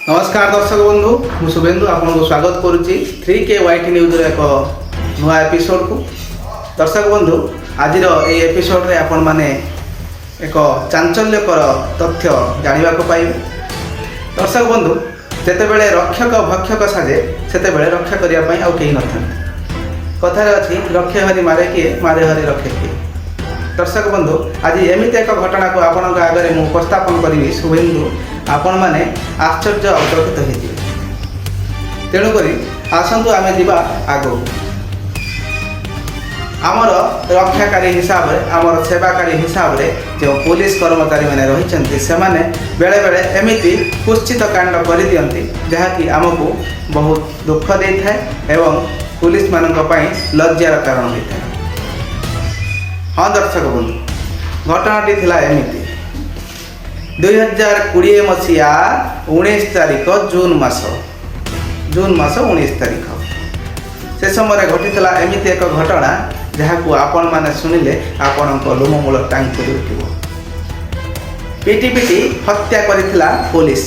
नमस्कार दर्शक बंधु मु शुभेन्दु आपको स्वागत करुच्ची 3K YT न्यूज एक नुआ एपिसोड को। दर्शक बंधु आज एपिसोड रे आपण माने एक चांचल्यकर तथ्य जानिबा को पाइबे। दर्शक बंधु जेतेबेले रक्षक भक्षक साजे सेतेबेले रक्षा करिया पई आउ केही नथान। कथारे अछि रक्षे हरि मारे किए मारे हरि रखे किए। दर्शक बंधु आज एमिति एक घटना को आपण आगे मु उपस्थापन करी शुभेन्दु आपण माने आश्चर्य अवचकित होइथिबे। तेणुकरी आसंतु आमे दिबा आगो आमर रक्षाकारी हिसाब रे आमर सेवाकारी हिसाब रे जो पुलिस कर्मचारी माने रहिचंती से माने बेले बेले एमिति कुश्चित कांड करि दियंती जहाँकि आमको बहुत दुख देई थाए एवं पुलिस मानक पई लज्जार कारण होई थाए। हाँ दर्शक बंधु घटनाटी थिला एमिति 2020 मसीहा 19 तारिख जून मास 19 तारिख से समय घटी एमिति एक घटना जहाँ को आपण माने सुनिले आपण लोममूल टांग कर उठिबो। पिटी पिटी हत्या करिथिला पुलिस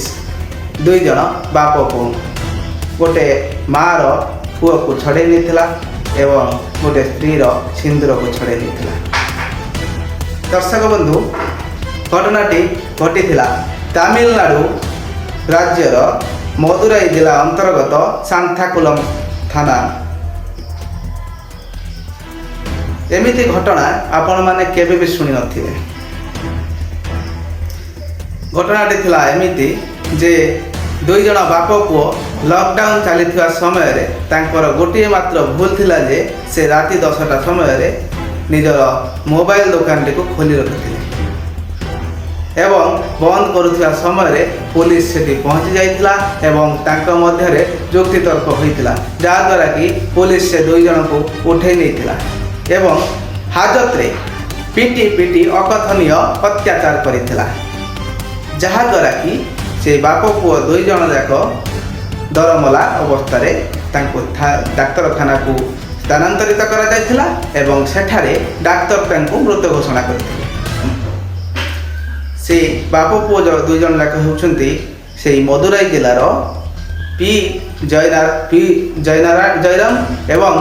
दुई जन बाप को गोटे मार पुओ को छड़े निथिला एवं गोटे स्त्रीर सिंदूर को छड़े निथिला। दर्शक बंधु घटनाटी घटी तमिलनाडु राज्यर मदुराई जिला अंतर्गत सांताकुलम थाना। एमिति घटना आपण माने केबे भी सुनी नथिबे। घटनाटी थिला एमिति जे दुई जन बाप पुओ लॉकडाउन चलीथिबा समय रे तांकर गोटिए मात्र भूल थिला जे से राति 10टा समय रे निजर मोबाइल दुकान को खोली रखिथिले एवं बंद करुवा समय पुलिस सेठी पहुँची जाइथिला एवं तांका मध्यरे जुक्ति तर्क होइथिला जहाँद्वारा कि पुलिस से दुई जन को उठे नहीं एवं हाजत रे पिटी पिटी अकथनीय अत्याचार करिथिला जहाँद्वारा कि से बाप पुओ दुई जन जाक दरमला अवस्था डाक्तरखाना को स्थानांतरित करा जाइथिला एवं सेठारे डाक्तर तांको मृत घोषणा करथिले। से बाप पुओ दुई जन जाक होउछंती से मदुराई जिलार पी जयराम एवं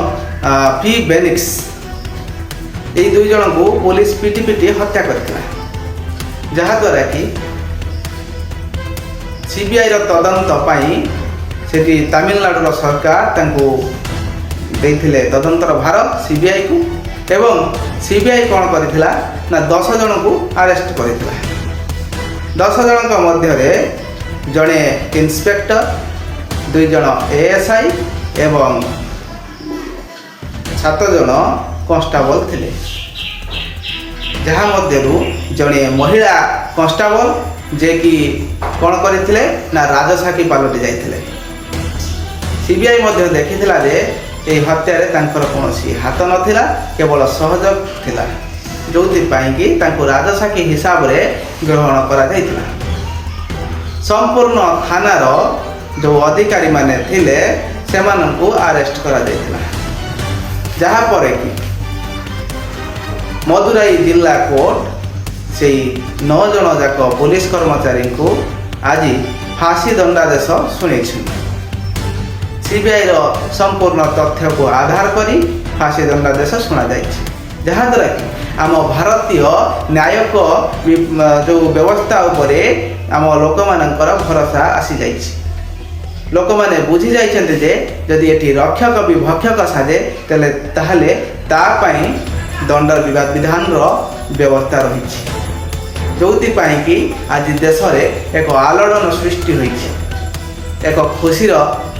पी बेनिक्स ये दुई जन को पुलिस पिटी पिटी हत्या करथिला जहाँद्वारा कि सीबीआई तदंत पाई सेठी तमिलनाडु सरकार तांको देथिले तदंतर भार सीबीआई को एवं सीबीआई कौन करथिला ना 10 जन को अरेस्ट करथिला। 10 जन मध्य जड़े इन्स्पेक्टर दुई जन एएसआई एवं 7 जन कांस्टेबल थिले जहाँ मध्यरु जड़े महिला कांस्टेबल जे कि कौन करथिले ना राजसाखी पालटी जाइथिले। सीबीआई मध्य देखिथिला जे ए हत्यारे तांकर कोनोसी हाथ नथिला केवल सहयोग थिला जोथि पाई कि तांको राजसाखी हिसाब रे ग्रहण करा जाइथिला। संपूर्ण थानार जो अधिकारी माने थिले सेमानंकु अरेस्ट करा जाइथिला जहाँ पर कि मदुराई जिला कोर्ट से 9 जन जाक पुलिस कर्मचारी को आज फांसी दंडादेश शुणी सीबीआई संपूर्ण तथ्य को आधार करी फांसी दंडादेश शुणा जहाँद्वारा कि आम भारतीय न्यायिक जो व्यवस्था उपरे आम लोक मानकर भरोसा आसी जाइछि। लोक माने बुझी जाइछन्ते जे यदि एठी रक्षक भी भक्षक साजे तेले ताहले ता पई दंड विधान व्यवस्था रही जोथि पाई कि आज देश रे एक आलोड़न सृष्टि होइछि एक खुशीर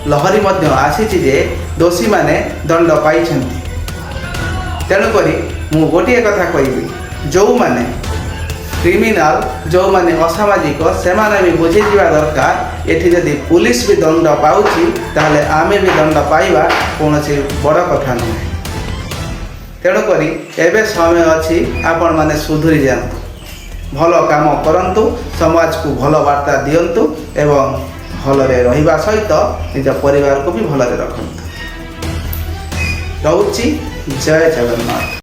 लहरी मध्य आसीछि जे दोषी माने दंड पाई। तेणुकरी मु गोटे कथा कहबी जो माने क्रिमिनाल जो माने असामाजिक से माने भी बुझी जीवा दरकार एठी यदि पुलिस भी दंड पाउछि ताहले आमे भी दंड पाइबा कोनोसी बड़ कथा नहीं। तेणुकरी एबे समय अछि आपण माने सुधुरी जान्तु भल काम करंतु समाज को भल वार्ता दियंतु एवं भलरे रहिबा सहित निज परिवार को भी भलरे रखंतु। रहुछि जय जगन्नाथ।